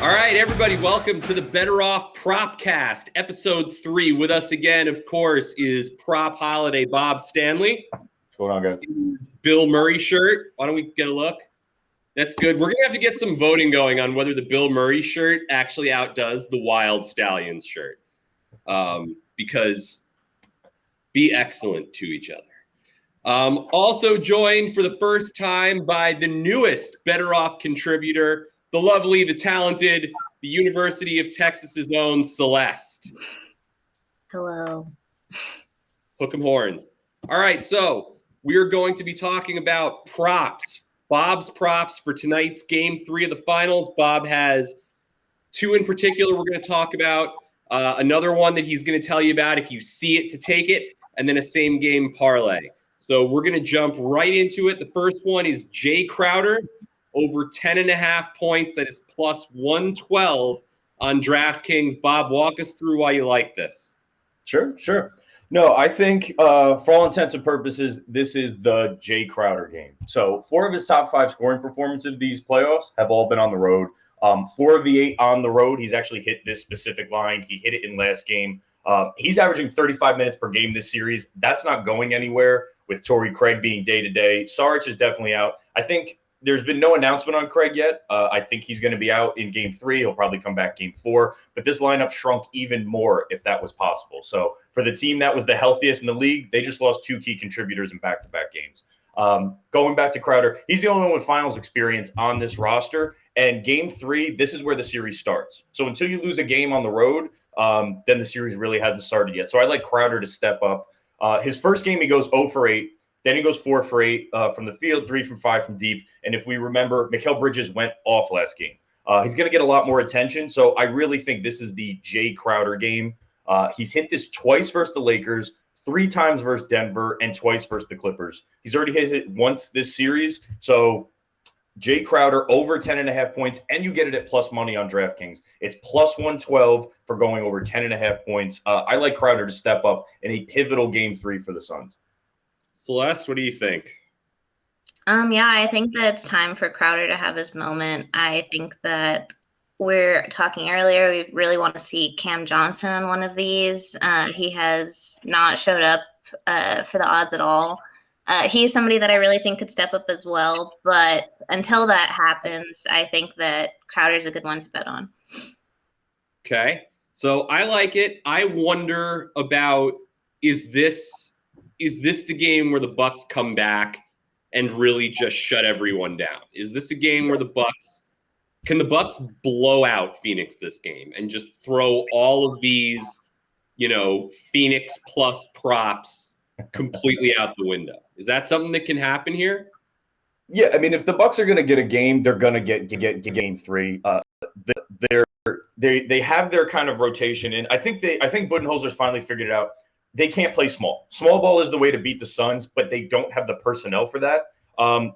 All right, everybody, welcome to the BettorOff Propcast, episode 3. With us again, of course, is Prop Holiday Bob Stanley. What's going on, guys? Bill Murray shirt. Why don't we get a look? That's good. We're going to have to get some voting going on whether the Bill Murray shirt actually outdoes the Wild Stallions shirt. Because be excellent to each other. Also joined for the first time by the newest BettorOff contributor, the lovely, the talented, the University of Texas's own Celeste. Hello. Hook 'em horns. All right, so we are going to be talking about props. Bob's props for tonight's Game 3 of the Finals. Bob has 2 in particular we're going to talk about. Another one that he's going to tell you about if you see it to take it, and then a same-game parlay. So we're going to jump right into it. The first one is Jae Crowder over 10.5 points. That is plus 112 on DraftKings. Bob, walk us through why you like this. Sure. No, I think for all intents and purposes, this is the Jae Crowder game. So 4 of his top 5 scoring performances of these playoffs have all been on the road. 4 of the 8 on the road, he's actually hit this specific line. He hit it in last game. He's averaging 35 minutes per game this series. That's not going anywhere with Torrey Craig being day-to-day. Saric is definitely out. I think there's been no announcement on Craig yet. I think he's going to be out in Game 3. He'll probably come back Game 4. But this lineup shrunk even more if that was possible. So for the team that was the healthiest in the league, they just lost 2 key contributors in back-to-back games. Going back to Crowder, he's the only one with finals experience on this roster. And Game 3, this is where the series starts. So until you lose a game on the road, then the series really hasn't started yet. So I like Crowder to step up. His first game, he goes 0 for 8. Then he goes 4 for 8 from the field, 3 from 5 from deep. And if we remember, Mikal Bridges went off last game. He's going to get a lot more attention. So I really think this is the Jae Crowder game. He's hit this twice versus the Lakers, 3 times versus Denver, and twice versus the Clippers. He's already hit it once this series. So Jae Crowder over 10.5 points, and you get it at plus money on DraftKings. It's plus 112 for going over 10.5 points. I like Crowder to step up in a pivotal Game 3 for the Suns. Celeste, what do you think? Yeah, I think that it's time for Crowder to have his moment. I think that we're talking earlier, we really want to see Cam Johnson on one of these. He has not showed up for the odds at all. He's somebody that I really think could step up as well. But until that happens, I think that Crowder's a good one to bet on. Okay. So I like it. I wonder about, is this the game where the Bucks come back and really just shut everyone down? Is this a game where can the Bucks blow out Phoenix this game and just throw all of these, Phoenix plus props completely out the window? Is that something that can happen here? Yeah, I mean, if the Bucks are going to get a game, they're going to get Game 3. They have their kind of rotation, and I think Budenholzer's finally figured it out. They can't play small. Small ball is the way to beat the Suns, but they don't have the personnel for that.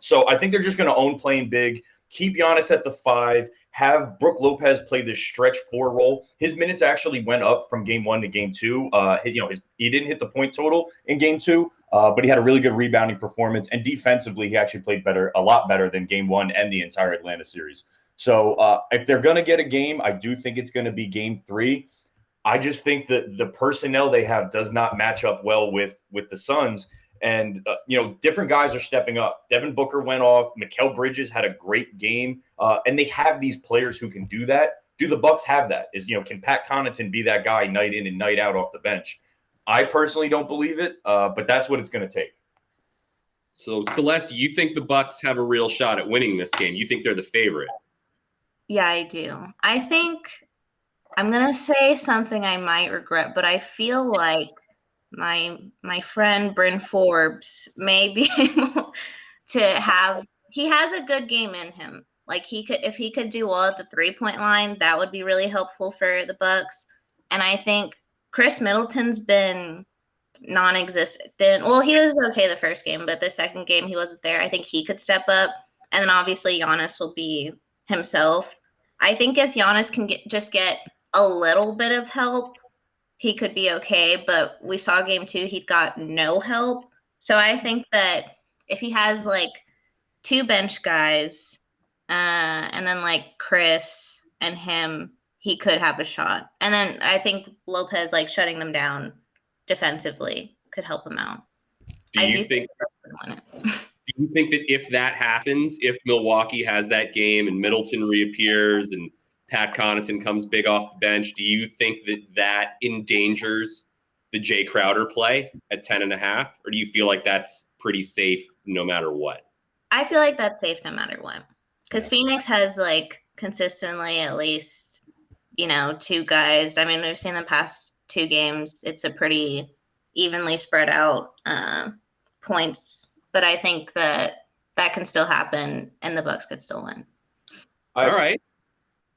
So I think they're just going to own playing big, keep Giannis at the 5, have Brook Lopez play this stretch 4 role. His minutes actually went up from Game 1 to Game 2. He didn't hit the point total in Game 2, but he had a really good rebounding performance. And defensively, he actually played a lot better than Game 1 and the entire Atlanta series. So if they're going to get a game, I do think it's going to be Game 3. I just think that the personnel they have does not match up well with the Suns. And, different guys are stepping up. Devin Booker went off. Mikal Bridges had a great game. And they have these players who can do that. Do the Bucks have that? Can Pat Connaughton be that guy night in and night out off the bench? I personally don't believe it, but that's what it's going to take. So, Celeste, you think the Bucks have a real shot at winning this game? You think they're the favorite? Yeah, I do. I think I'm going to say something I might regret, but I feel like my friend Bryn Forbes may be able to he has a good game in him. Like if he could do well at the 3-point line, that would be really helpful for the Bucks. And I think Chris Middleton's been non-existent. Well, he was okay the first game, but the second game he wasn't there. I think he could step up. And then obviously Giannis will be himself. I think if Giannis can get a little bit of help, he could be okay. But we saw Game 2, he got no help. So I think that if he has 2 bench guys, and then Chris and him, he could have a shot. And then I think Lopez, like, shutting them down defensively could help him out. Do you think that if that happens, if Milwaukee has that game and Middleton reappears and Pat Connaughton comes big off the bench, do you think that endangers the Jae Crowder play at 10.5? Or do you feel like that's pretty safe no matter what? I feel like that's safe no matter what. Because Phoenix has, like, consistently at least, two guys. I mean, we've seen the past 2 games. It's a pretty evenly spread out points. But I think that can still happen and the Bucks could still win. All right.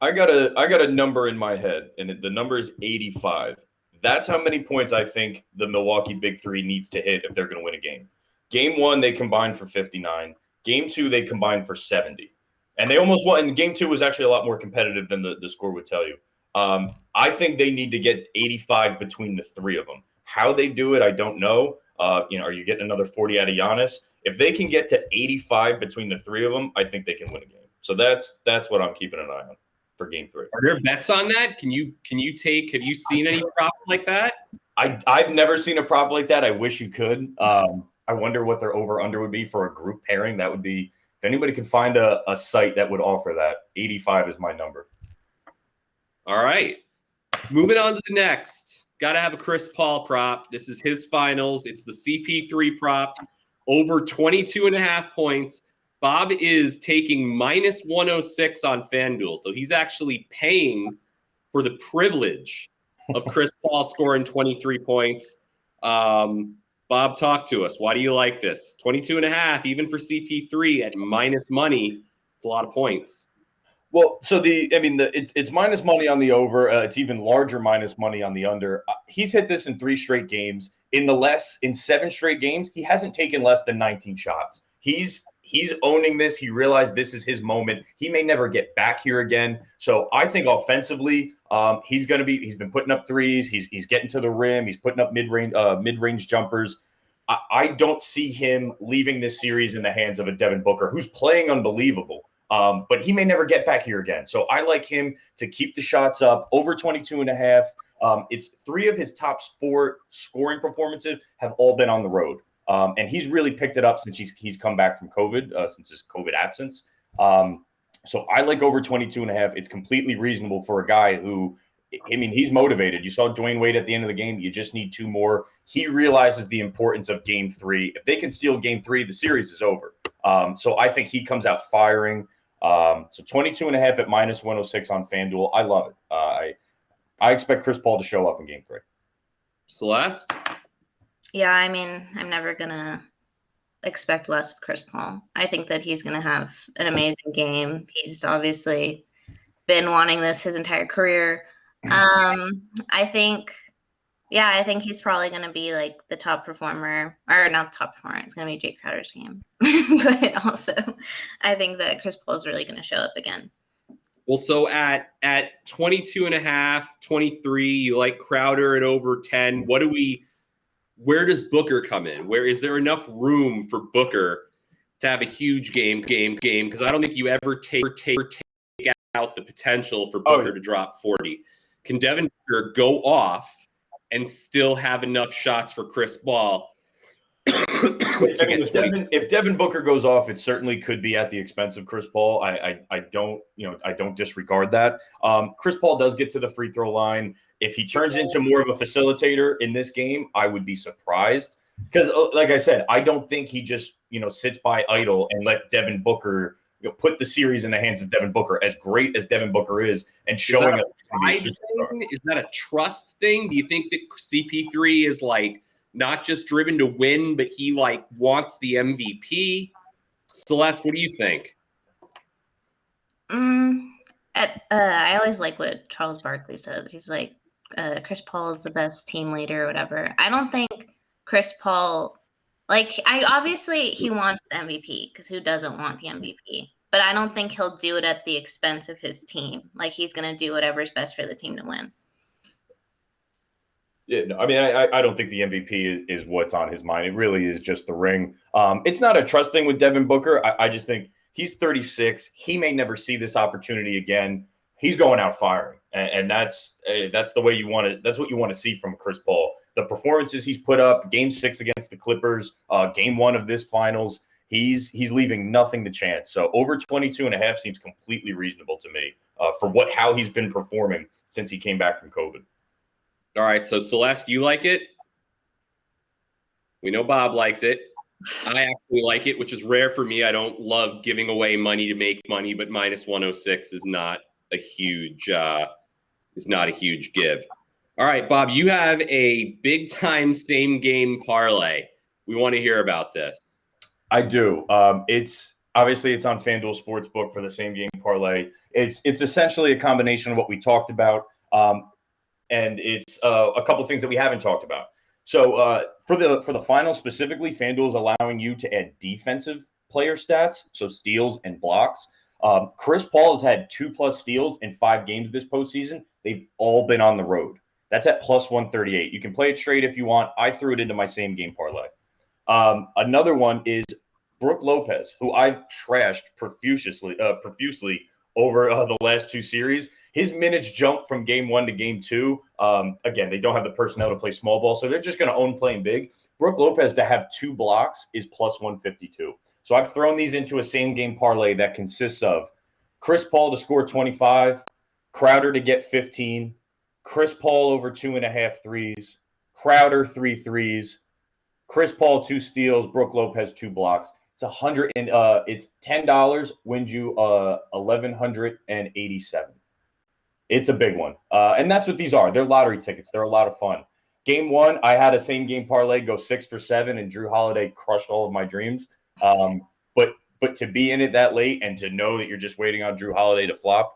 I got a number in my head, and the number is 85. That's how many points I think the Milwaukee Big Three needs to hit if they're going to win a game. Game 1, they combined for 59. Game 2, they combined for 70. And they almost won. And game 2 was actually a lot more competitive than the score would tell you. I think they need to get 85 between the 3 of them. How they do it, I don't know. Are you getting another 40 out of Giannis? If they can get to 85 between the 3 of them, I think they can win a game. So that's what I'm keeping an eye on for game 3. Are there bets on that? Have you seen any props like that? I've never seen a prop like that. I wish you could. I wonder what their over-under would be for a group pairing. That would be, if anybody can find a site that would offer that, 85 is my number. All right. Moving on to the next. Got to have a Chris Paul prop. This is his finals. It's the CP3 prop. Over 22.5 points. Bob is taking minus 106 on FanDuel. So he's actually paying for the privilege of Chris Paul scoring 23 points. Bob, talk to us. Why do you like this? 22.5, even for CP3 at minus money. It's a lot of points. Well, so it's minus money on the over. It's even larger minus money on the under. He's hit this in 3 straight games. In 7 straight games, he hasn't taken less than 19 shots. He's owning this. He realized this is his moment. He may never get back here again. So I think offensively, he's been putting up threes. He's getting to the rim. He's putting up mid-range jumpers. I don't see him leaving this series in the hands of a Devin Booker, who's playing unbelievable. But he may never get back here again. So I like him to keep the shots up over 22.5. It's 3 of his top 4 scoring performances have all been on the road. And he's really picked it up since he's come back from COVID, since his COVID absence. So I like over 22.5. It's completely reasonable for a guy who, he's motivated. You saw Dwayne Wade at the end of the game. You just need 2 more. He realizes the importance of game 3. If they can steal game 3, the series is over. So I think he comes out firing. So 22.5 at minus 106 on FanDuel. I love it. I expect Chris Paul to show up in game 3. Celeste? Yeah, I'm never going to expect less of Chris Paul. I think that he's going to have an amazing game. He's obviously been wanting this his entire career. I think he's probably going to be like the top performer, or not top performer. It's going to be Jae Crowder's game. But also, I think that Chris Paul is really going to show up again. Well, so at 22.5, 23, you like Crowder at over 10. Where does Booker come in? Where is there enough room for Booker to have a huge game? Because I don't think you ever take out the potential for Booker to drop 40. Can Devin Booker go off and still have enough shots for Chris Paul? If Devin Booker goes off, it certainly could be at the expense of Chris Paul. I don't disregard that. Chris Paul does get to the free throw line. If he turns into more of a facilitator in this game, I would be surprised. Because, like I said, I don't think he just sits by idle and let Devin Booker put the series in the hands of Devin Booker, as great as Devin Booker is, and showing us. Is that a trust thing? Do you think that CP3 is like not just driven to win, but he like wants the MVP? Celeste, what do you think? I always like what Charles Barkley says. He's like, Chris Paul is the best team leader or whatever. I don't think Chris Paul, obviously he wants the MVP, because who doesn't want the MVP? But I don't think he'll do it at the expense of his team. Like, he's going to do whatever's best for the team to win. Yeah, no, I don't think the MVP is what's on his mind. It really is just the ring. It's not a trust thing with Devin Booker. I just think he's 36. He may never see this opportunity again. he's going out firing, and that's the way you want to. That's what you want to see from Chris Paul. The performances he's put up, Game 6 against the Clippers, Game 1 of this finals, he's leaving nothing to chance. So over 22.5 seems completely reasonable to me for how he's been performing since he came back from COVID. All right, so Celeste, you like it? We know Bob likes it. I actually like it, which is rare for me. I don't love giving away money to make money, but minus 106 is not a huge give. All right, Bob, you have a big time same game parlay. We want to hear about this. I do. It's on FanDuel Sportsbook for the same game parlay. It's essentially a combination of what we talked about, and it's a couple of things that we haven't talked about. So for the final specifically, FanDuel is allowing you to add defensive player stats, so steals and blocks. Chris Paul has had 2+ steals in 5 games this postseason. They've all been on the road. That's at plus 138. You can play it straight if you want. I threw it into my same game parlay. Another one is Brook Lopez, who I've trashed profusely over the last 2 series. His minutes jumped from game 1 to game 2. Again, they don't have the personnel to play small ball, so they're just going to own playing big. Brook Lopez to have 2 blocks is plus 152. So I've thrown these into a same game parlay that consists of Chris Paul to score 25, Crowder to get 15, Chris Paul over 2.5 threes, Crowder 3 threes, Chris Paul 2 steals, Brook Lopez 2 blocks. It's $10, wins you 1,187. It's a big one, and that's what these are. They're lottery tickets. They're a lot of fun. Game 1, I had a same game parlay go 6 for 7, and Drew Holiday crushed all of my dreams. But to be in it that late and to know that you're just waiting on Drew Holiday to flop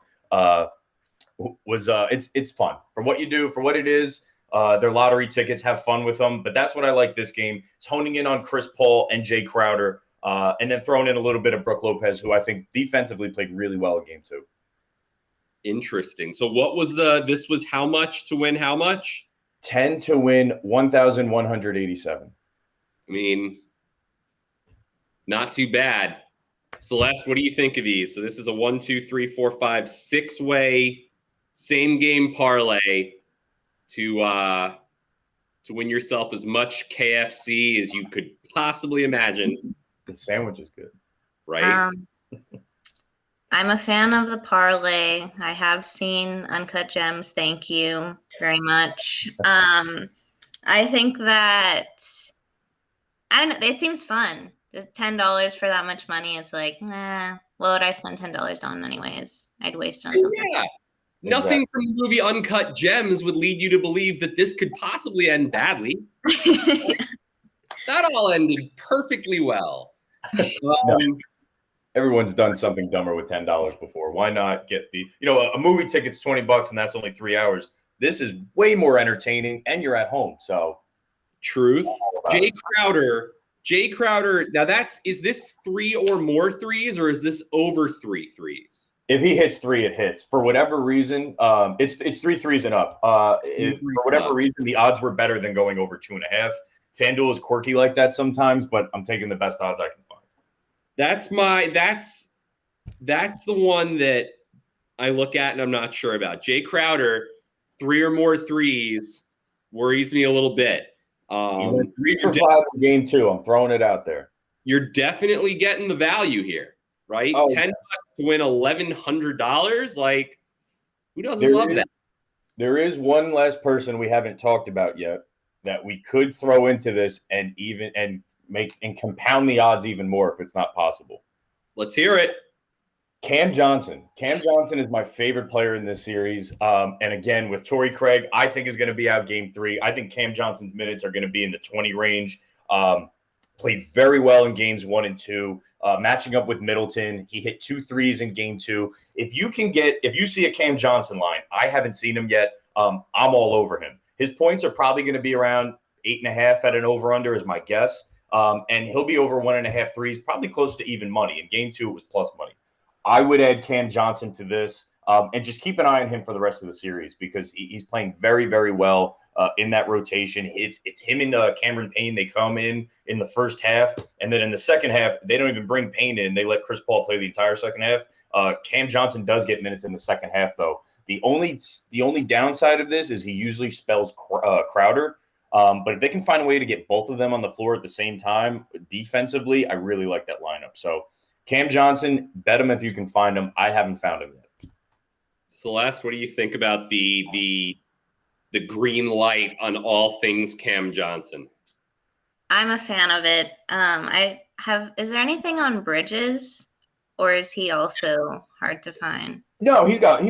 it's fun for what you do, for what it is. They're lottery tickets. Have fun with them. But that's what I like this game. It's honing in on Chris Paul and Jae Crowder, and then throwing in a little bit of Brook Lopez, who I think defensively played really well in game 2. Interesting. So what was this was how much to win how much? 10 to win 1,187. I mean, not too bad. Celeste, what do you think of these? So this is a 1, 2, 3, 4, 5, 6-way same game parlay to win yourself as much KFC as you could possibly imagine. The sandwich is good, right? I'm a fan of the parlay. I have seen Uncut Gems. Thank you very much. I think that it seems fun. Just $10 for that much money. It's like, what would I spend $10 on anyways? I'd waste it on something. Yeah. Nothing from the movie Uncut Gems would lead you to believe that this could possibly end badly. That all ended perfectly well. Everyone's done something dumber with $10 before. Why not get a movie ticket's $20 and that's only 3 hours. This is way more entertaining and you're at home. So truth. Jae Crowder. Now is this 3 or more threes or is this over 3 threes? If he hits 3, it hits. For whatever reason, it's 3 threes and up. For whatever reason, the odds were better than going over 2.5. FanDuel is quirky like that sometimes, but I'm taking the best odds I can find. That's the one that I look at and I'm not sure about. Jae Crowder, 3 or more threes worries me a little bit. He went 3 for 5 in game 2. I'm throwing it out there. You're definitely getting the value here, right? Oh, $10 to win $1,100. Like, who doesn't love that? There is one last person we haven't talked about yet that we could throw into this and compound the odds even more if it's not possible. Let's hear it. Cam Johnson. Cam Johnson is my favorite player in this series. And again, with Torrey Craig, I think is going to be out game 3. I think Cam Johnson's minutes are going to be in the 20 range. Played very well in games 1 and 2. Matching up with Middleton. He hit 2 threes in game 2. If you see a Cam Johnson line, I haven't seen him yet. I'm all over him. His points are probably going to be around 8.5 at an over-under is my guess. And he'll be over 1.5 threes, probably close to even money. In game 2, it was plus money. I would add Cam Johnson to this and just keep an eye on him for the rest of the series because he's playing very, very well. in that rotation. It's him and Cameron Payne. They come in the first half, and then in the second half, they don't even bring Payne in. They let Chris Paul play the entire second half. Cam Johnson does get minutes in the second half, though. The only downside of this is he usually spells Crowder. But if they can find a way to get both of them on the floor at the same time, defensively, I really like that lineup. So Cam Johnson, bet him if you can find him. I haven't found him yet. Celeste, what do you think about the green light on all things Cam Johnson? I'm a fan of it. Is there anything on Bridges, or is he also hard to find? No, he's got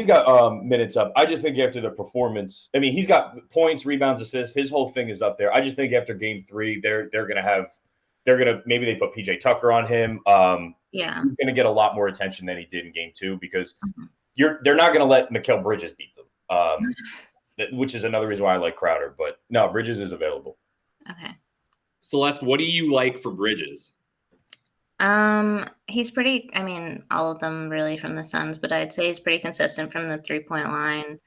minutes up. I just think after the performance, I mean, he's got points, rebounds, assists. His whole thing is up there. I just think after game 3, they're gonna maybe they put PJ Tucker on him. Yeah, he's gonna get a lot more attention than he did in game 2 because they're not gonna let Mikal Bridges beat them, which is another reason why I like Crowder. But no, Bridges is available. Okay. Celeste, what do you like for Bridges? He's pretty, I mean, all of them really from the Suns, but I'd say he's pretty consistent from the 3-point line.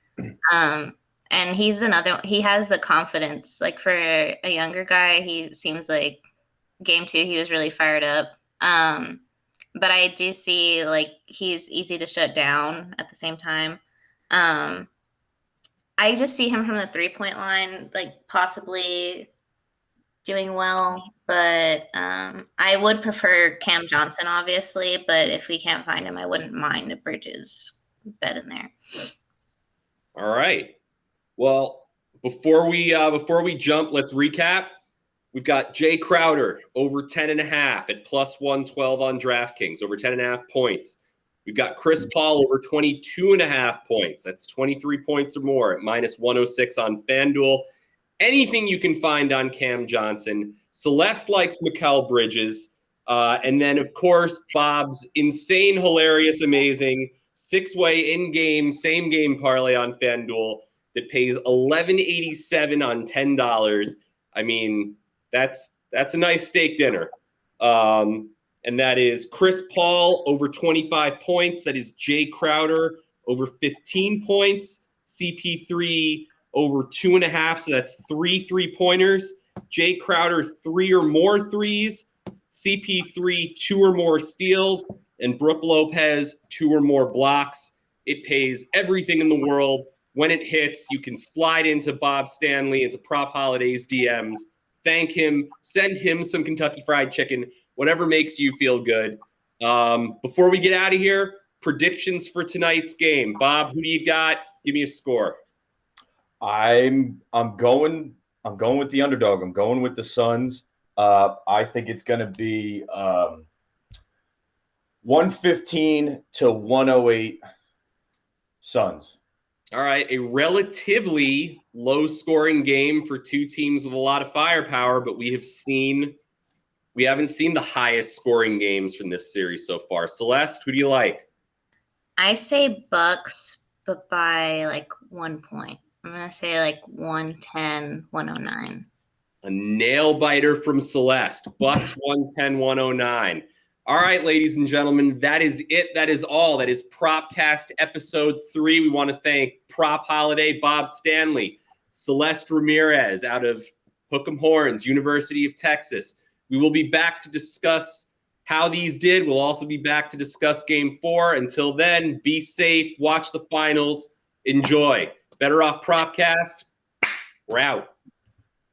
And he has the confidence, like for a younger guy, he seems like game 2, he was really fired up. But I do see like he's easy to shut down at the same time. I just see him from the 3-point line, like possibly doing well, but I would prefer Cam Johnson, obviously. But if we can't find him, I wouldn't mind a Bridges bet in there. All right. Well, before we jump, let's recap. We've got Jae Crowder over 10.5 at +112 on DraftKings, over 10.5 points. We've got Chris Paul over 22.5 points. That's 23 points or more at -106 on FanDuel. Anything you can find on Cam Johnson. Celeste likes Mikal Bridges. And then, of course, Bob's insane, hilarious, amazing 6-way in-game, same-game parlay on FanDuel that pays $11.87 on $10. I mean, that's a nice steak dinner. And that is Chris Paul over 25 points. That is Jae Crowder over 15 points. CP3 over 2.5, so that's 3 3-pointers. Jae Crowder 3 or more threes. CP3 2 or more steals. And Brook Lopez 2 or more blocks. It pays everything in the world. When it hits, you can slide into Bob Stanley, into Prop Holidays DMs. Thank him. Send him some Kentucky Fried Chicken. Whatever makes you feel good. Before we get out of here, predictions for tonight's game. Bob, who do you got? Give me a score. I'm going with the underdog. I'm going with the Suns. I think it's going to be 115 to 108 Suns. All right, a relatively low-scoring game for two teams with a lot of firepower, but we haven't seen the highest-scoring games from this series so far. Celeste, who do you like? I say Bucks, but by like 1 point. I'm going to say like 110, 109. A nail-biter from Celeste. Bucks 110, 109. All right, ladies and gentlemen, that is it. That is all. That is Propcast Episode 3. We want to thank Prop Holiday, Bob Stanley, Celeste Ramirez out of Hook 'em Horns, University of Texas. We will be back to discuss how these did. We'll also be back to discuss Game 4. Until then, be safe. Watch the finals. Enjoy. BettorOff Propcast. We're out.